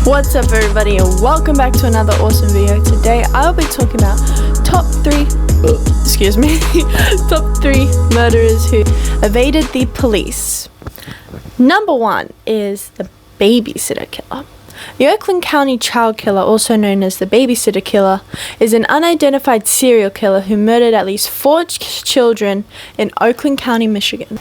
What's up everybody and welcome back to another awesome video. Today I'll be talking about top 3 murderers who evaded the police. Number 1 is the babysitter killer. The Oakland County child killer, also known as the babysitter killer, is an unidentified serial killer who murdered at least 4 children in Oakland County, Michigan.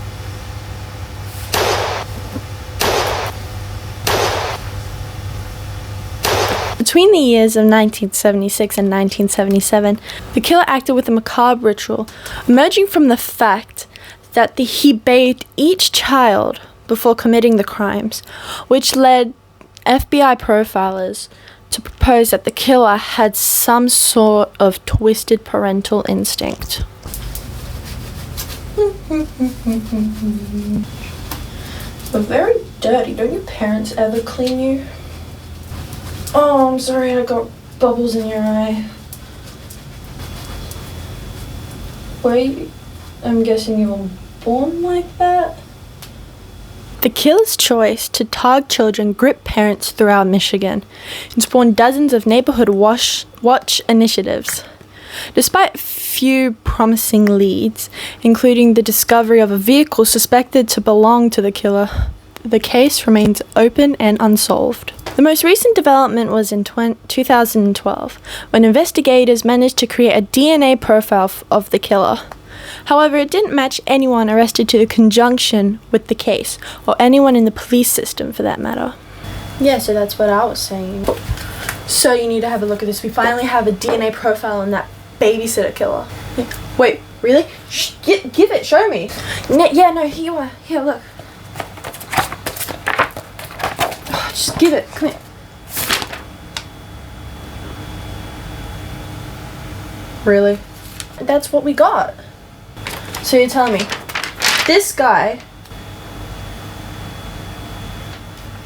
Between the years of 1976 and 1977, the killer acted with a macabre ritual, emerging from the fact that he bathed each child before committing the crimes, which led FBI profilers to propose that the killer had some sort of twisted parental instinct. You're very dirty. Don't your parents ever clean you? Oh, I'm sorry, I got bubbles in your eye. I'm guessing you were born like that? The killer's choice to target children gripped parents throughout Michigan and spawned dozens of neighborhood watch initiatives. Despite few promising leads, including the discovery of a vehicle suspected to belong to the killer, the case remains open and unsolved. The most recent development was in 2012, when investigators managed to create a DNA profile of the killer. However, it didn't match anyone arrested to the conjunction with the case, or anyone in the police system for that matter. Yeah, so that's what I was saying. So you need to have a look at this. We finally have a DNA profile on that babysitter killer. Wait, really? Give it, show me. Yeah, no, here you are. Here, look. Just give it, come here. Really? That's what we got. So you're telling me this guy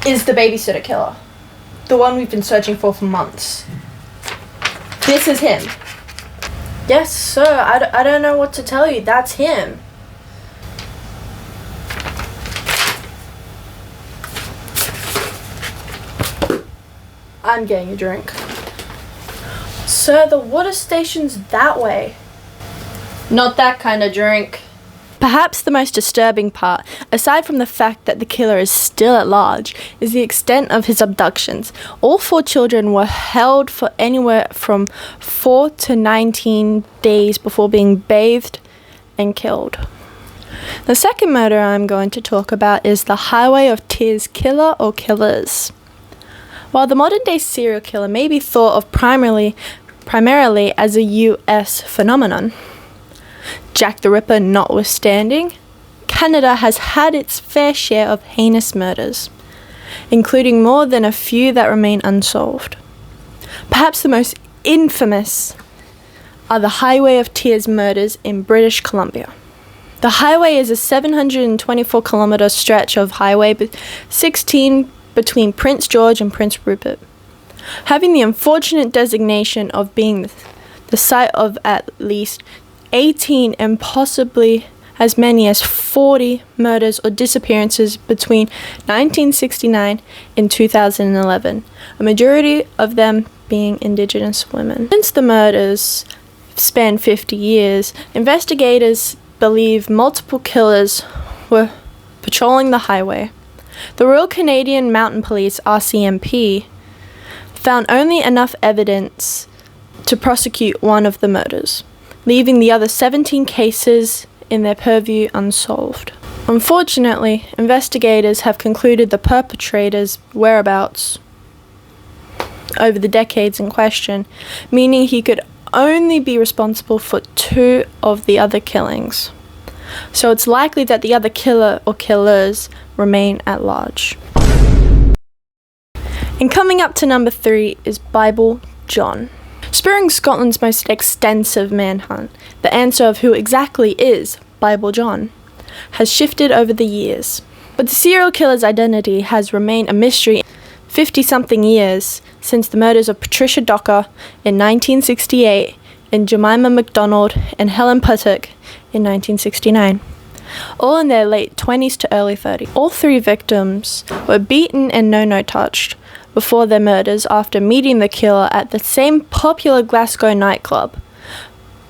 is the babysitter killer? The one we've been searching for months. This is him? Yes, sir. I don't know what to tell you. That's him. I'm getting a drink. Sir, the water station's that way. Not that kind of drink. Perhaps the most disturbing part, aside from the fact that the killer is still at large, is the extent of his abductions. All 4 children were held for anywhere from 4 to 19 days before being bathed and killed. The second murder I'm going to talk about is the Highway of Tears killer or killers. While the modern-day serial killer may be thought of primarily as a US phenomenon, Jack the Ripper notwithstanding, Canada has had its fair share of heinous murders, including more than a few that remain unsolved. Perhaps the most infamous are the Highway of Tears murders in British Columbia. The highway is a 724-kilometer stretch of highway 16 between Prince George and Prince Rupert, having the unfortunate designation of being the site of at least 18 and possibly as many as 40 murders or disappearances between 1969 and 2011, a majority of them being Indigenous women. Since the murders span 50 years, investigators believe multiple killers were patrolling the highway. The Royal Canadian Mounted Police, RCMP, found only enough evidence to prosecute one of the murders, leaving the other 17 cases in their purview unsolved. Unfortunately, investigators have concluded the perpetrator's whereabouts over the decades in question, meaning he could only be responsible for 2 of the other killings. So it's likely that the other killer or killers remain at large. And coming up to number 3 is Bible John. Spurring Scotland's most extensive manhunt, the answer of who exactly is Bible John has shifted over the years. But the serial killer's identity has remained a mystery 50-something years since the murders of Patricia Docker in 1968 and Jemima MacDonald and Helen Puttock in 1969, all in their late 20s to early 30s. All 3 victims were beaten and no touched, before their murders after meeting the killer at the same popular Glasgow nightclub,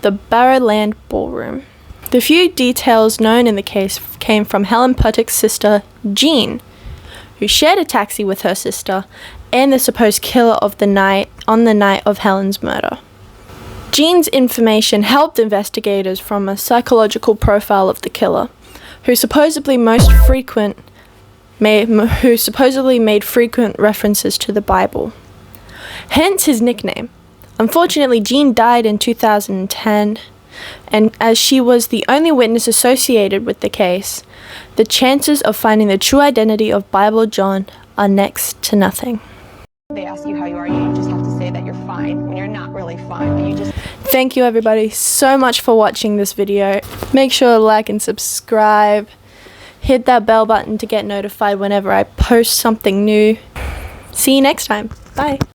the Barrowland Ballroom. The few details known in the case came from Helen Puttick's sister, Jean, who shared a taxi with her sister and the supposed killer of the night on the night of Helen's murder. Jean's information helped investigators from a psychological profile of the killer, who supposedly made frequent references to the Bible. Hence his nickname. Unfortunately, Jean died in 2010, and as she was the only witness associated with the case, the chances of finding the true identity of Bible John are next to nothing. They ask you how you are, you just have to say that you're fine when you're not really fine, but you just... Thank you everybody so much for watching this video. Make sure to like and subscribe. Hit that bell button to get notified whenever I post something new. See you next time. Bye.